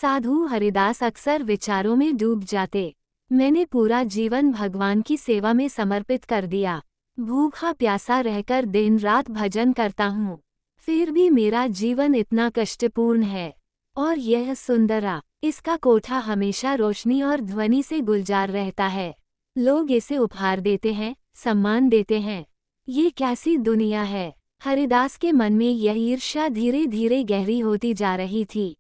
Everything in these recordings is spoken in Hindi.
साधु हरिदास अक्सर विचारों में डूब जाते। मैंने पूरा जीवन भगवान की सेवा में समर्पित कर दिया। भूखा प्यासा रहकर दिन रात भजन करता हूँ, फिर भी मेरा जीवन इतना कष्टपूर्ण है। और यह सुंदरा, इसका कोठा हमेशा रोशनी और ध्वनि से गुलजार रहता है। लोग इसे उपहार देते हैं, सम्मान देते हैं। ये कैसी दुनिया है। हरिदास के मन में यह ईर्ष्या धीरे धीरे गहरी होती जा रही थी।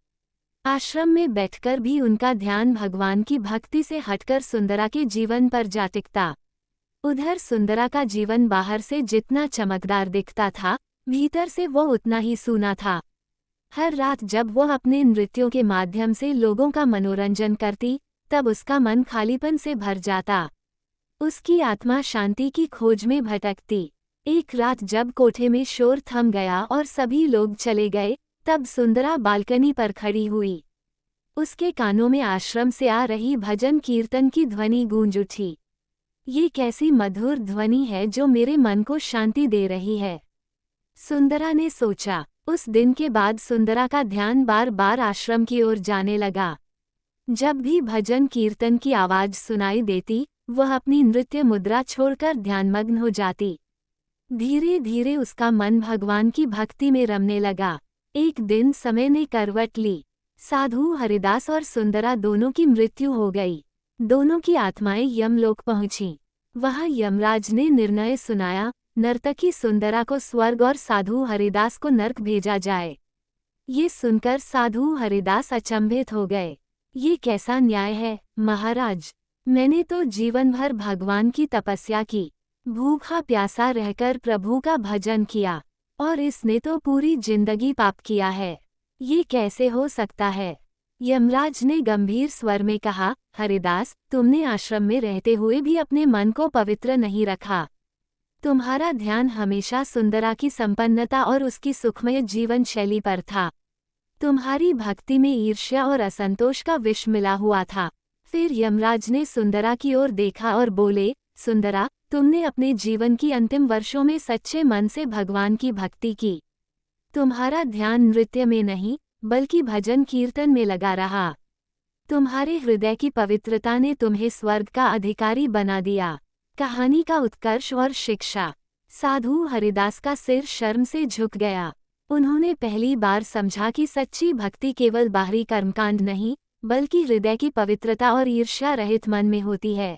आश्रम में बैठकर भी उनका ध्यान भगवान की भक्ति से हटकर सुंदरा के जीवन पर जा टिकता। उधर सुंदरा का जीवन बाहर से जितना चमकदार दिखता था, भीतर से वो उतना ही सूना था। हर रात जब वह अपने नृत्यों के माध्यम से लोगों का मनोरंजन करती, तब उसका मन खालीपन से भर जाता। उसकी आत्मा शांति की खोज में भटकती। एक रात जब कोठे में शोर थम गया और सभी लोग चले गए, तब सुंदरा बालकनी पर खड़ी हुई। उसके कानों में आश्रम से आ रही भजन कीर्तन की ध्वनि गूंज उठी। ये कैसी मधुर ध्वनि है जो मेरे मन को शांति दे रही है, सुंदरा ने सोचा। उस दिन के बाद सुंदरा का ध्यान बार बार आश्रम की ओर जाने लगा। जब भी भजन कीर्तन की आवाज सुनाई देती, वह अपनी नृत्य मुद्रा छोड़कर ध्यानमग्न हो जाती। धीरे धीरे उसका मन भगवान की भक्ति में रमने लगा। एक दिन समय ने करवट ली। साधु हरिदास और सुंदरा दोनों की मृत्यु हो गई। दोनों की आत्माएं यमलोक पहुंची। वहां यमराज ने निर्णय सुनाया, नर्तकी सुंदरा को स्वर्ग और साधु हरिदास को नर्क भेजा जाए। ये सुनकर साधु हरिदास अचंभित हो गए। ये कैसा न्याय है महाराज। मैंने तो जीवन भर भगवान की तपस्या की, भूखा प्यासा रहकर प्रभु का भजन किया, और इसने तो पूरी जिंदगी पाप किया है। ये कैसे हो सकता है। यमराज ने गंभीर स्वर में कहा, हरिदास, तुमने आश्रम में रहते हुए भी अपने मन को पवित्र नहीं रखा। तुम्हारा ध्यान हमेशा सुंदरा की संपन्नता और उसकी सुखमय जीवन शैली पर था। तुम्हारी भक्ति में ईर्ष्या और असंतोष का विष मिला हुआ था। फिर यमराज ने सुंदरा की ओर देखा और बोले, सुंदरा, तुमने अपने जीवन की अंतिम वर्षों में सच्चे मन से भगवान की भक्ति की। तुम्हारा ध्यान नृत्य में नहीं, बल्कि भजन कीर्तन में लगा रहा। तुम्हारे हृदय की पवित्रता ने तुम्हें स्वर्ग का अधिकारी बना दिया। कहानी का उत्कर्ष और शिक्षा। साधु हरिदास का सिर शर्म से झुक गया। उन्होंने पहली बार समझा कि सच्ची भक्ति केवल बाहरी कर्मकांड नहीं, बल्कि हृदय की पवित्रता और ईर्ष्या रहित मन में होती है।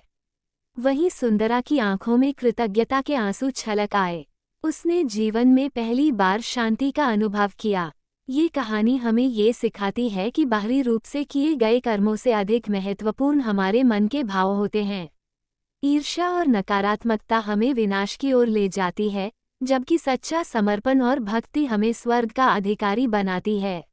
वहीं सुंदरा की आंखों में कृतज्ञता के आंसू छलक आए। उसने जीवन में पहली बार शांति का अनुभव किया। ये कहानी हमें ये सिखाती है कि बाहरी रूप से किए गए कर्मों से अधिक महत्वपूर्ण हमारे मन के भाव होते हैं। ईर्ष्या और नकारात्मकता हमें विनाश की ओर ले जाती है, जबकि सच्चा समर्पण और भक्ति हमें स्वर्ग का अधिकारी बनाती है।